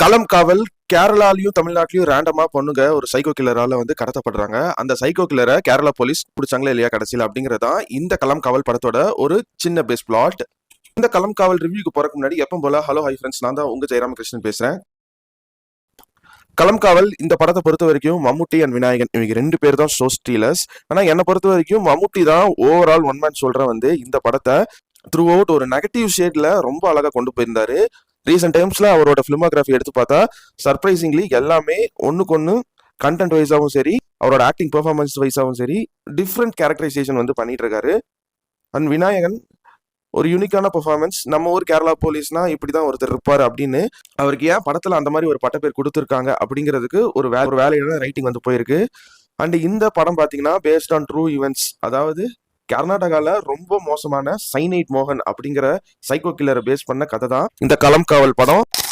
களம் காவல் கேரளாலையும் தமிழ்நாட்டிலையும் ரேண்டமா பொண்ணுங்க ஒரு சைக்கோ கில்லரால வந்து கடத்தப்படுறாங்க. அந்த சைக்கோ கில்லரை கேரளா போலீஸ் பிடிச்சாங்களா இல்லையா கடைசியில் அப்படிங்கறதான் இந்த களம் காவல் படத்தோட ஒரு சின்ன பேஸ் பிளாட். இந்த களம் காவல் ரிவ்யூக்கு போறதுக்கு முன்னாடி எப்போ போல ஹலோ ஹை ஃப்ரெண்ட்ஸ், நான் தான் உங்க ஜெயராமகிருஷ்ணன் பேசுறேன். களம் காவல் இந்த படத்தை பொறுத்த வரைக்கும் மம்முட்டி அண்ட் விநாயகன் இவங்க 2 பேர் தான் ஷோ ஸ்டீலர்ஸ். ஆனா என்னை பொறுத்த வரைக்கும் மம்முட்டி தான் ஓவரால் ஒன் மேன் சொல்ற வந்து இந்த படத்தை த்ரூ அவுட் ஒரு நெகட்டிவ் ஷேட்ல ரொம்ப அழகா கொண்டு போயிருந்தாரு. ரீசெண்ட் டைம்ஸ்ல அவரோட பிலிமோகிராஃபி எடுத்து பார்த்தா சர்ப்ரைசிங்லி எல்லாமே ஒன்னுக்கு ஒன்னு கண்டென்ட் வைஸாவும் சரி, அவரோட ஆக்டிங் பெர்ஃபார்மன்ஸ் வைஸாவும் சரி டிஃப்ரெண்ட் கேரக்டரைசேஷன் வந்து பண்ணிட்டு இருக்காரு. அண்ட் விநாயகன் ஒரு யூனிக்கான பெர்ஃபார்மன்ஸ். நம்ம ஊர் கேரளா போலீஸ்னா இப்படிதான் ஒருத்தர் இருப்பாரு அப்படின்னு அவருக்கு ஏன் படத்துல அந்த மாதிரி ஒரு பட்டப்பேர் கொடுத்துருக்காங்க அப்படிங்கிறதுக்கு ஒரு வேலையான ரைட்டிங் வந்து போயிருக்கு. அண்ட் இந்த படம் பாத்தீங்கன்னா பேஸ்ட் ஆன் ட்ரூ ஈவெண்ட்ஸ், அதாவது கர்நாடகால ரொம்ப மோசமான சைனைட் மோகன் அப்படிங்கிற சைக்கோ கில்லரை பேஸ் பண்ண கதை தான் இந்த களம் காவல் படம்.